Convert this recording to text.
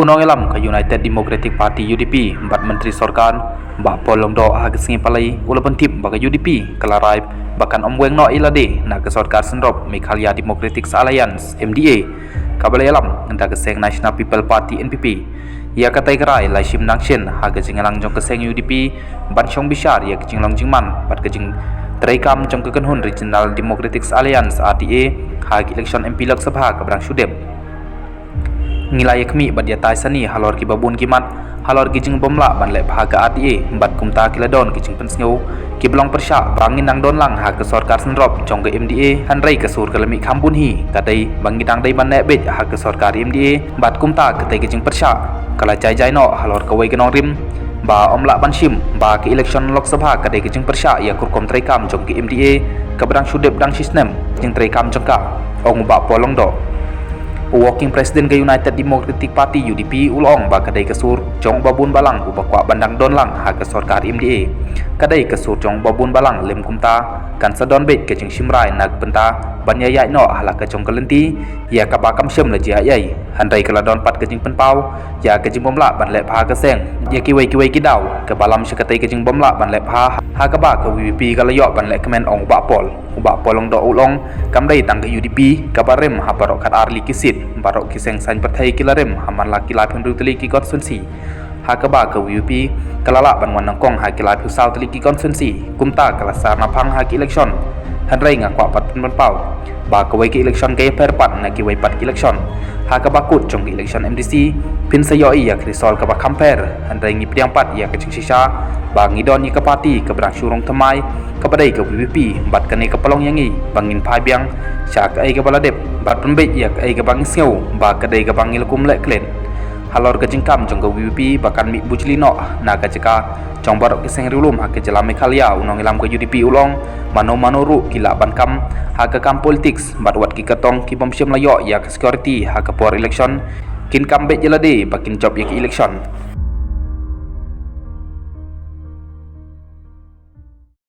Unong elam ke United Democratic Party UDP bat Menteri Sorkan ba polong do hag singi palai ulapan tip ba UDP kalarai bahkan omweng no ilade na ke Sorkar senrop Meghalaya Democratic Alliance MDA kabalai elam nda ke seng National People Party NPP ia katai kerai lai sim nangsien hag jingalang jong ke seng UDP ban syong bisar ia kejinglang jingman bat kejing terekam jong ke kenhun Regional Democratic Alliance RDA hag election MP Lok Sabha ke Brang Shudem ngilai kami badia tai sani halor ki babun kimat halor kijing bomla ban le bhaga RDA bat kumta kiladon kijing pensngo ki belong persya bangin nang don lang ha ke Sorkar senrop jong ke MDA hanrei ke sur kelemi khambun hi kadai bangidang dai ban le bet ha ke Sorkar MDA bat kumta ketai kijing persya kala jai jai no halor ke wei kenong rim ba omla ban sim ba ke election Lok Sabha kadai kijing persya ya kurkom trekam jong ke MDA ke Brang Shudep dang sistem jing trekam jong ka ong ba polong do Walking President ke United Democratic Party UDP ulong ba kadai kesur jong babun balang ubakwa bandang don lang ha ke Sorkar MDA kadai kesur jong babun balang lem kumta kan sadon bet ke jing simrai nag penta banyaya no hala ke jong kelenti ya ka bakam syem le jia yai handai keladon pat ke jing penpau ya ke jing bomla ban le pha ke seng ya kiwei kidau ke balam syakatai ke jing bomla ban le pha ha ka ba ke UDP ka layo ban le kemen ong ba polong do ulong kamdai tang ke UDP kabarem ha barok kat arli kisit barok kiseng san perthai kilarem haman laki lai phun teli ki konsensi ha ka ba ke UDP kalala ban wan kong ha ki lai phu sau teli ki konsensi kumta kala sar na phang ha ki election hanrei ngakwa pat pen pau ba ke wei ki election ke per pat na ki wei pat ki election ha ka ba kut jong ki election MDC pin sayo iya krisol ka ba kamper hanrei ngi priang pat ia ke ching sisa ba ngidon ni ka parti ke Brang Shurong Thamai kepadai ke UDP bat kane ke pelong yangi bangin phai biang syak ai ke baladep bat pembet ya ai ke bang sngeu ba kadai ke bangil kum lek klen halor ke jingkam jong ke UDP bakan mi bujlino na ka jeka jong barok ke seng rilum ha ke jela Meghalaya unong ilam ke UDP ulong mano ru kila ban kam ha ke kam politics bat wat ki katong ki bom syem layo ya ke security ha ke por election kin kam bet jelade bakin job ya ke election